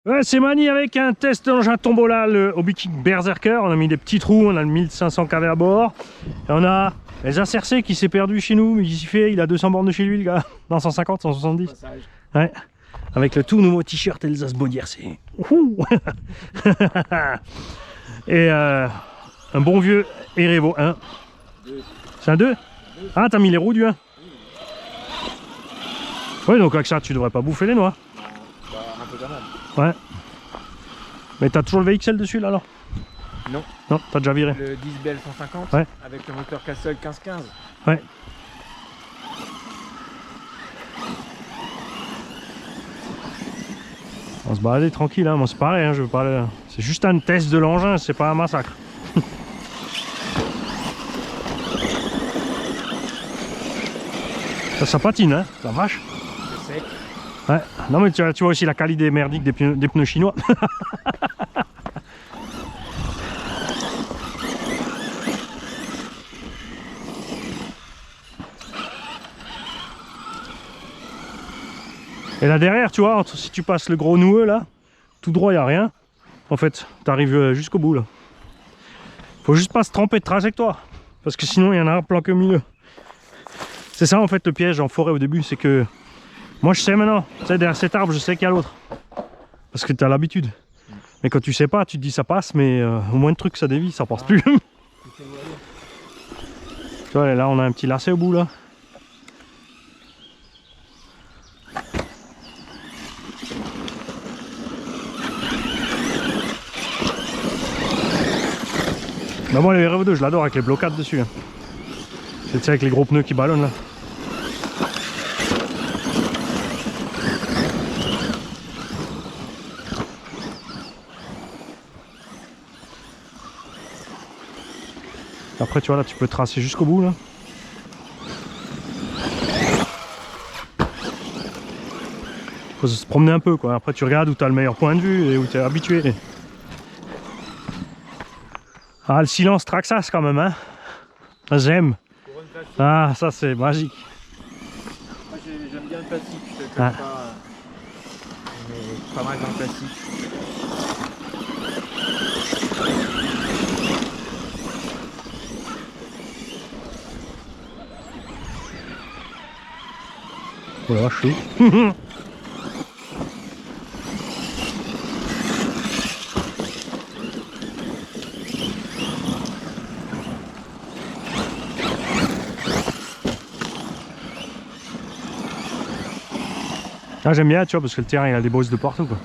Ouais, c'est Mani avec un test d'engin tombola, le Hobby Kick Berserker. On a mis des petits trous, on a le 1500 kV à bord. Et on a les ACRC qui s'est perdu chez nous, mais il a 200 bornes de chez lui, le gars. Non, 150, 170. Ouais. Avec le tout nouveau t-shirt Elsace Body RC. Et un bon vieux Erevo 1. C'est un 2. Ah, t'as mis les roues du 1. Oui, donc avec ça, tu devrais pas bouffer les noix. Bah, un peu quand même. Ouais. Mais t'as toujours le VXL dessus là alors? Non. Non, t'as déjà viré. Le 10 BL 150 ouais. Avec le moteur Castle 1515. Ouais. On se baladait tranquille, hein. Moi c'est pareil, hein. Je veux pas. C'est juste un test de l'engin, c'est pas un massacre. Ça patine, hein, la vache. C'est sec. Ouais. Non mais tu vois aussi la qualité merdique des pneus chinois. Et là derrière, tu vois, si tu passes le gros noueux là, tout droit, il n'y a rien. En fait, tu arrives jusqu'au bout là. Faut juste pas se tromper de trajectoire. Parce que sinon, il y en a un planqué au milieu. C'est ça en fait le piège en forêt au début, c'est que moi je sais maintenant, tu sais, derrière cet arbre, je sais qu'il y a l'autre. Parce que tu as l'habitude. Mais quand tu sais pas, tu te dis ça passe, mais au moins de trucs ça dévie, ça passe plus. Tu vois, là on a un petit lacet au bout là. Bah moi le Erevo 2 je l'adore avec les blocades dessus. Hein. C'est avec les gros pneus qui ballonnent là. Après tu vois là tu peux tracer jusqu'au bout là. Faut se promener un peu quoi. Après tu regardes où tu as le meilleur point de vue et où tu es habitué. Ah le silence Traxxas quand même hein. J'aime. Ah ça c'est magique. Moi j'aime bien le plastique, je te cache pas. Mais pas mal dans le plastique. Oh la vache, chaud. Ah, j'aime bien, tu vois, parce que le terrain il a des bosses de partout quoi.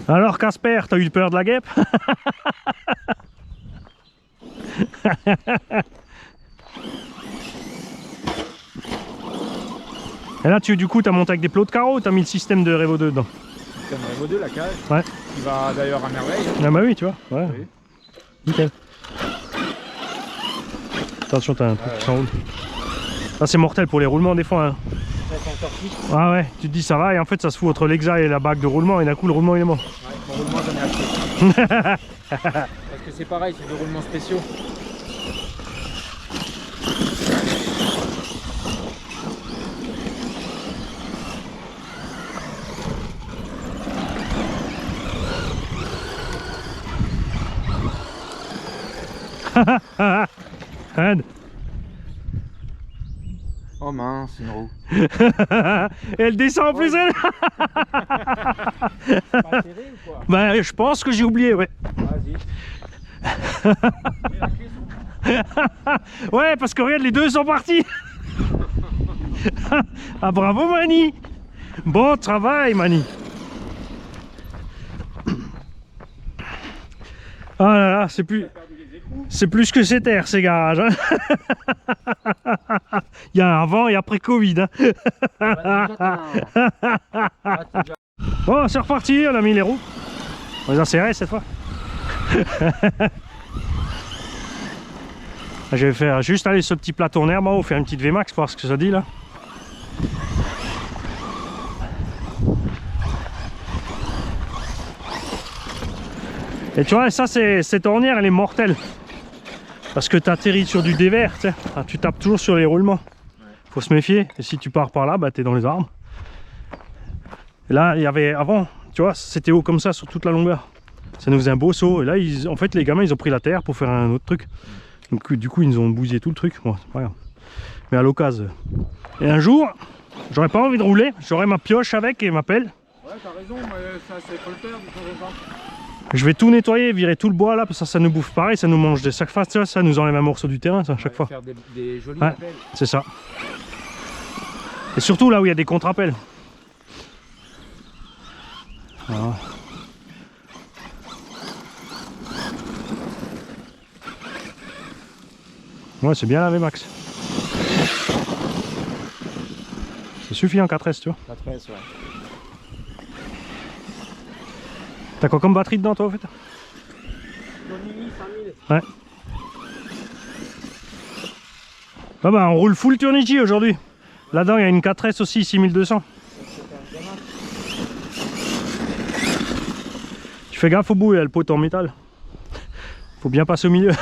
Alors Casper, t'as eu peur de la guêpe? Et là du coup t'as monté avec des plots de carreaux ou t'as mis le système de Revo 2 dedans? Le système Revo 2, la cage. Ouais. Qui va d'ailleurs à merveille. Ah bah oui tu vois. Ouais. Oui. Nickel. Attention t'as un truc qui s'enroule. Ça c'est mortel pour les roulements des fois hein. Ah ouais, tu te dis ça va et en fait ça se fout entre l'exa et la bague de roulement et d'un coup le roulement il est mort. Ouais, mon roulement j'en ai acheté. Parce que c'est pareil, c'est des roulements spéciaux. Regarde. Oh mince, une roue. Elle descend en plus elle. Pas serré ou quoi? Bah je pense que j'ai oublié ouais. Vas-y. Ouais parce que regarde les deux sont partis. Ah bravo Mani. Bon travail Mani. Oh là là c'est plus que ces terres ces garages hein. Il y a avant et après Covid hein. Bon c'est reparti, on a mis les roues. On les a serrées cette fois. Je vais faire juste aller ce petit plateau en herbe en haut, faire une petite VMAX pour voir ce que ça dit là. Et tu vois ça c'est cette ornière elle est mortelle. Parce que tu atterris sur du dévers, tu sais. Ah, tu tapes toujours sur les roulements. Faut se méfier. Et si tu pars par là, bah, tu es dans les arbres. Et là, il y avait avant, tu vois, c'était haut comme ça sur toute la longueur. Ça nous faisait un beau saut. Et là, en fait, les gamins, ils ont pris la terre pour faire un autre truc. Donc, du coup, ils nous ont bousillé tout le truc. Bon, c'est pas grave. Mais à l'occasion. Et un jour, j'aurais pas envie de rouler. J'aurais ma pioche avec et ma pelle. Ouais, t'as raison, mais ça, c'est faut le faire de temps en temps. Je vais tout nettoyer, virer tout le bois là, parce que ça nous bouffe pareil, ça nous mange des chaque fois, tu vois, ça nous enlève un morceau du terrain, ça, à chaque fois. Faire des jolis Ouais, appels. c'est ça. Et surtout là où il y a des contre-appels. Voilà. Ouais, c'est bien lavé, Max. Ça suffit en 4S, tu vois. 4S, ouais. T'as quoi comme batterie dedans, toi, en fait? Tonini 5000. Ouais. Ah bah, on roule full Turnigy aujourd'hui. Là-dedans, il y a une 4S aussi, 6200. Tu fais gaffe au bout, il y a le poteau en métal. Faut bien passer au milieu. Ouais.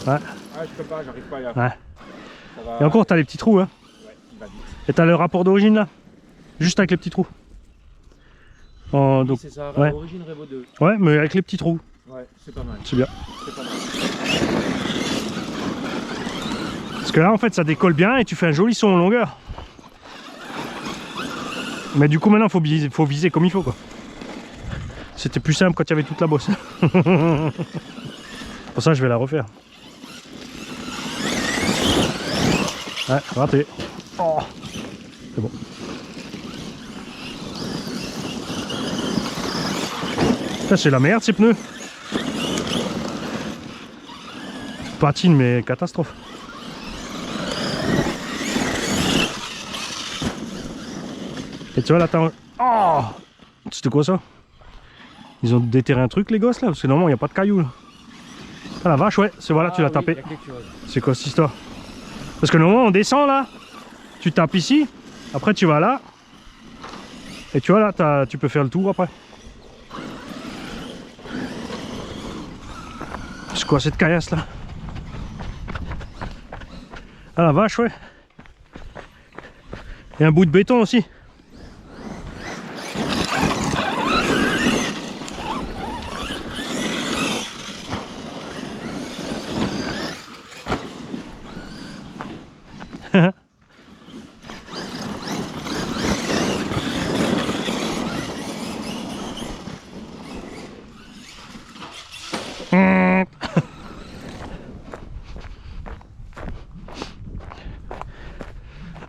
Ah, je peux pas, j'arrive pas à y aller. Ouais. Ça va... Et encore, t'as les petits trous, hein. Ouais, il va vite. Et t'as le rapport d'origine là. Juste avec les petits trous. Oh, donc... C'est ça, ouais. origine Revo 2. Ouais, mais avec les petits trous. Ouais, c'est pas mal. C'est bien. C'est pas mal. Parce que là, en fait, ça décolle bien et tu fais un joli son en longueur. Mais du coup, maintenant, faut viser comme il faut, quoi. C'était plus simple quand il y avait toute la bosse. Pour ça, je vais la refaire. Ouais, raté. Oh, c'est bon. Ça, c'est la merde, ces pneus. Patine, mais catastrophe. Et tu vois, là, t'as... Oh, c'était quoi ça? Ils ont déterré un truc, les gosses, là? Parce que normalement, il n'y a pas de cailloux, là. Ah la vache, ouais, c'est voilà, tu l'as tapé. Il y a quelque chose. C'est quoi cette histoire? Parce que normalement, on descend, là. Tu tapes ici. Après, tu vas là. Et tu vois, là, tu peux faire le tour, après. C'est quoi cette caillasse, là? Ah la vache, ouais. Et un bout de béton aussi.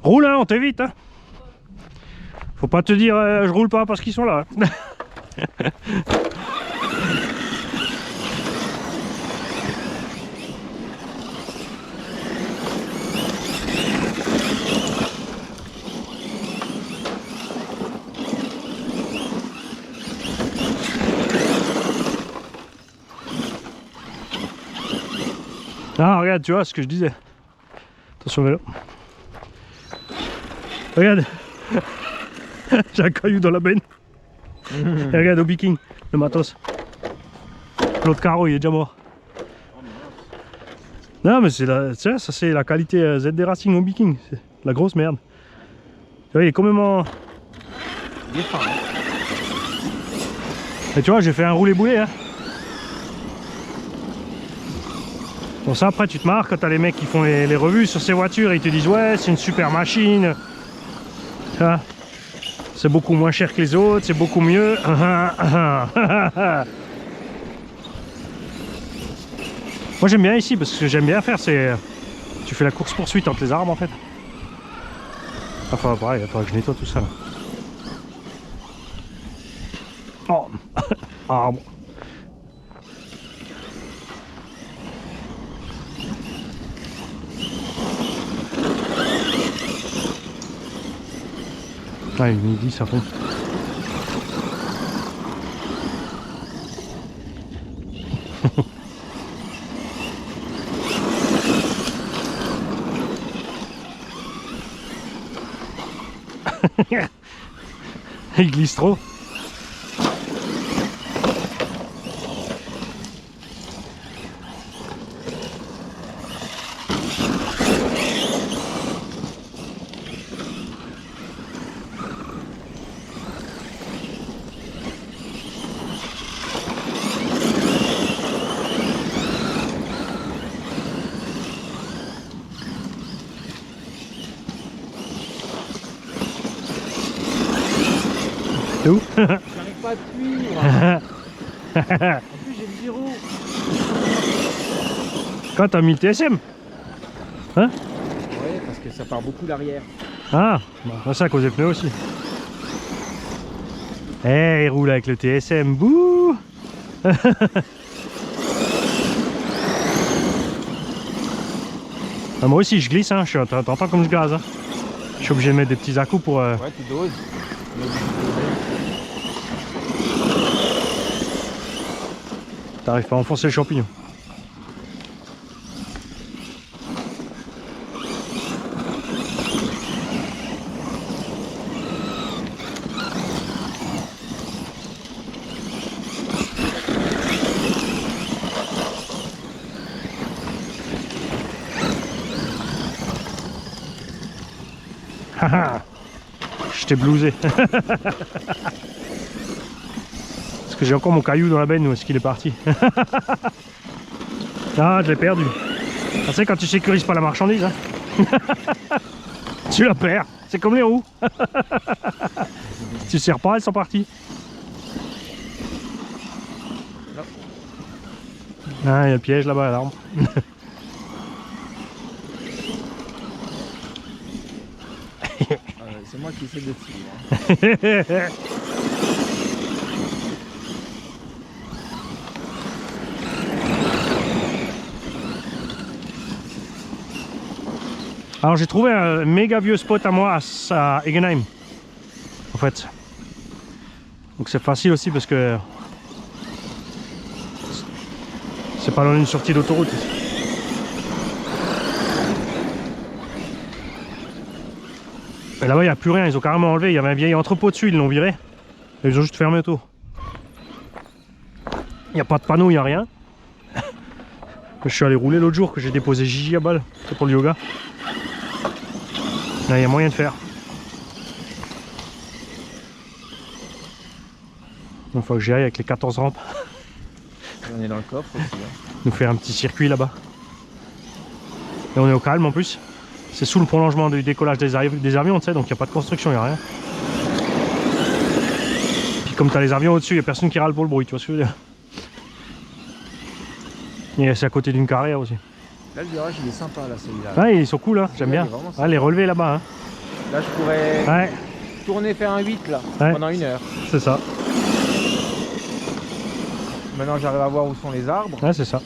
Roule, hein, on t'évite, hein. Faut pas te dire je roule pas parce qu'ils sont là. Ah regarde, tu vois ce que je disais. Attention vélo. Regarde. J'ai un caillou dans la benne. Et regarde au biking, le matos. L'autre carreau il est déjà mort. Non mais c'est la, ça c'est la qualité ZD Racing au biking. C'est la grosse merde. Tu vois il est complètement... Il est fin, hein. Et tu vois j'ai fait un roulé-boulé hein. Bon ça après tu te marres quand t'as les mecs qui font les revues sur ces voitures et ils te disent ouais c'est une super machine. Tu vois, c'est beaucoup moins cher que les autres, c'est beaucoup mieux. Moi j'aime bien ici parce que j'aime bien faire c'est... Tu fais la course poursuite entre les arbres en fait. Enfin pareil, il faudra que je nettoie tout ça là. Oh arbre. Ah, il est midi, ça fait. Il glisse trop. T'es où? J'arrive pas à te suivre. En plus j'ai le zéro. Quand t'as mis le TSM? Hein? Ouais, parce que ça part beaucoup l'arrière. Ah, bah, ça à cause des pneus aussi. Eh, il roule avec le TSM, bouh. Ah, moi aussi je glisse, hein. T'entends comme je gaze, hein. Je suis obligé de mettre des petits à-coups pour... Ouais, tu doses. T'arrives pas à enfoncer le champignon. Haha, je t'ai blousé. Parce que j'ai encore mon caillou dans la benne, où est-ce qu'il est parti? Ah, je l'ai perdu. Ah, tu sais, quand tu sécurises pas la marchandise, hein. Tu la perds. C'est comme les roues. Tu sers pas, elles sont parties. Ah, il y a le piège là-bas à l'arbre. C'est moi qui essaie de tirer. Alors j'ai trouvé un méga vieux spot à moi à Egenheim. En fait. Donc c'est facile aussi parce que c'est pas loin d'une sortie d'autoroute. Et là-bas il n'y a plus rien, ils ont carrément enlevé. Il y avait un vieil entrepôt dessus, ils l'ont viré. Et ils ont juste fermé autour. Il n'y a pas de panneau, il n'y a rien. Je suis allé rouler l'autre jour que j'ai déposé Gigi à balle. C'est pour le yoga. Là il y a moyen de faire. Il faut que j'y aille avec les 14 rampes. On est dans le coffre aussi. Hein. Nous faire un petit circuit là-bas. Et on est au calme en plus. C'est sous le prolongement du décollage des avions, tu sais, donc il n'y a pas de construction, il n'y a rien. Puis comme tu as les avions au-dessus, il n'y a personne qui râle pour le bruit, tu vois ce que je veux dire. Et c'est à côté d'une carrière aussi. Là, le virage, il est sympa, là, celui-là. Ouais, ils sont cool, hein, j'aime bien. Ouais, les relevés là-bas. Hein. Là, je pourrais tourner, faire un 8 là, pendant 1 heure. C'est ça. Maintenant, j'arrive à voir où sont les arbres. Ouais, c'est ça.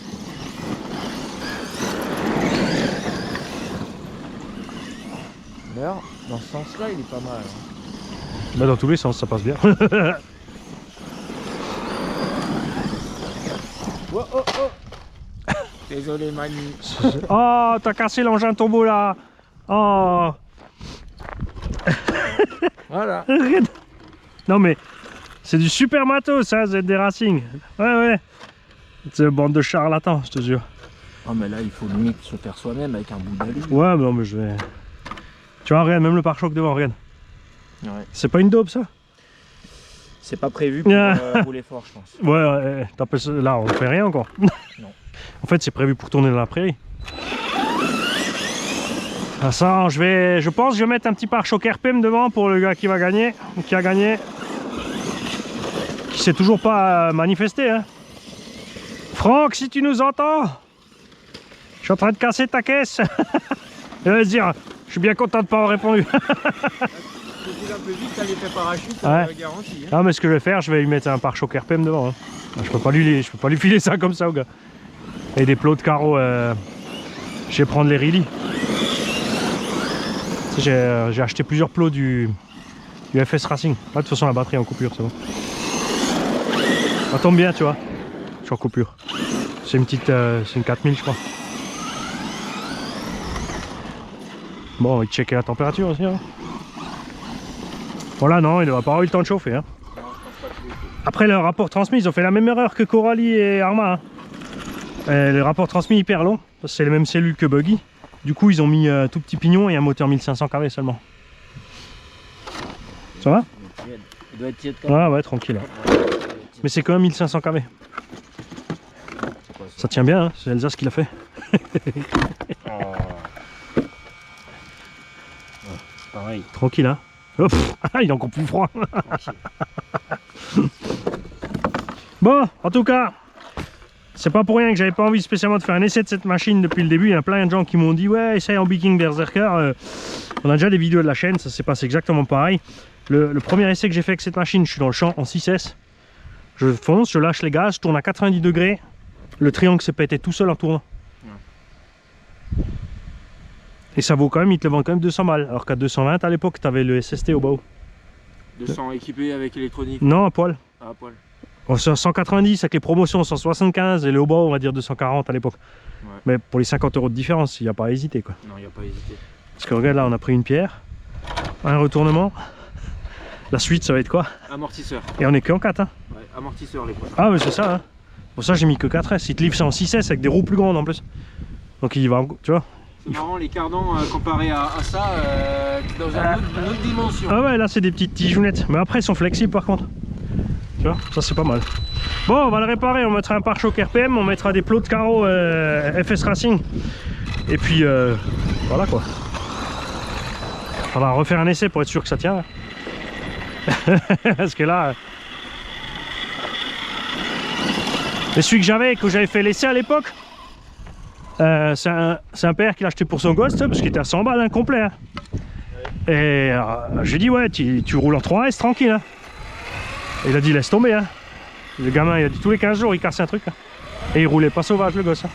D'ailleurs, dans ce sens-là, il est pas mal. Hein. Bah, dans tous les sens, ça passe bien. Oh, oh, oh. Désolé, Manu. Oh, t'as cassé l'engin tombeau là. Oh. Voilà. Non mais, c'est du super matos, ça, ZD Racing. Ouais, ouais. C'est une bande de charlatans, je te jure. Oh, mais là, il faut limite se faire soi-même avec un bout d'alu. Ouais, mais non, mais je vais... Tu vois, regarde, même le pare-choc devant, regarde. Ouais. C'est pas une daube, ça? C'est pas prévu pour rouler fort, je pense. Ouais, là, on fait rien encore. Non. En fait, c'est prévu pour tourner dans la prairie. Ah, ça, je pense que je vais mettre un petit pare-choc RPM devant pour le gars qui va gagner, qui a gagné. Qui s'est toujours pas manifesté, hein. Franck, si tu nous entends, je suis en train de casser ta caisse. Il va se dire, je suis bien content de ne pas avoir répondu. Un peu vite, t'as l'effet parachute, ouais. Garantie. Hein. Ah, mais ce que je vais faire, je vais lui mettre un pare-choc RPM devant. Hein. Je peux pas lui filer ça comme ça au gars. Et des plots de carreaux, je vais prendre les Riley. J'ai acheté plusieurs plots du FS Racing. Ah, de toute façon, la batterie est en coupure, c'est bon. Ça tombe bien, tu vois. Je suis en coupure. C'est une petite, c'est une 4000, je crois. Bon, on va checker la température aussi. Hein. Voilà, non, il n'aura pas eu le temps de chauffer. Hein. Après, le rapport transmis, ils ont fait la même erreur que Coralie et Arma. Hein. Le rapport transmis hyper long, parce que c'est les mêmes cellules que Buggy. Du coup, ils ont mis tout petit pignon et un moteur 1500 kW seulement. Ça va? Il doit être tiède quand même. Ouais, ouais, tranquille. Mais c'est quand même 1500 kW. Ça tient bien, hein. C'est Elsa qui l'a fait. Pareil. Tranquille, hein. Oh, il est encore plus froid. Bon, en tout cas, c'est pas pour rien que j'avais pas envie spécialement de faire un essai de cette machine depuis le début. Il y a plein de gens qui m'ont dit ouais, essaye en Viking Berserker. On a déjà des vidéos de la chaîne, ça s'est passé exactement pareil. Le premier essai que j'ai fait avec cette machine, je suis dans le champ en 6S. Je fonce, je lâche les gaz, je tourne à 90 degrés. Le triangle s'est pété tout seul en tournant. Ouais. Et ça vaut quand même, ils te le vendent quand même 200 balles. Alors qu'à 220 à l'époque, tu avais le SST au bas. 200 équipé avec électronique? Non, à poil. Ah, à poil. Bon, 190 avec les promotions, 175 et le haut bas, on va dire 240 à l'époque. Ouais. Mais pour les 50 € de différence, il n'y a pas à hésiter quoi. Non, il n'y a pas à hésiter. Parce que regarde là, on a pris une pierre, un retournement. La suite, ça va être quoi? Amortisseur. Et on est que en 4 hein. Ouais, amortisseur les poids. Ah mais c'est ça hein. Pour ça j'ai mis que 4S, il te livre ça en 6S avec des roues plus grandes en plus. Donc il va, tu vois. C'est marrant les cardans comparé à ça, dans une autre dimension. Ah ouais là c'est des petites tijounettes, mais après ils sont flexibles par contre. Tu vois, ça c'est pas mal. Bon on va le réparer, on mettra un pare-choc RPM, on mettra des plots de carreaux FS Racing. Et puis voilà quoi. On va refaire un essai pour être sûr que ça tient. Hein. Parce que là... Et celui que j'avais fait l'essai à l'époque, c'est un père qui l'a acheté pour son gosse, parce qu'il était à 100 balles incomplet. Hein. Et j'ai dit ouais, tu roules en 3S tranquille. Hein. Et il a dit laisse tomber. Hein. Le gamin il a dit tous les 15 jours il cassait un truc. Hein. Et il roulait pas sauvage le gosse. Hein.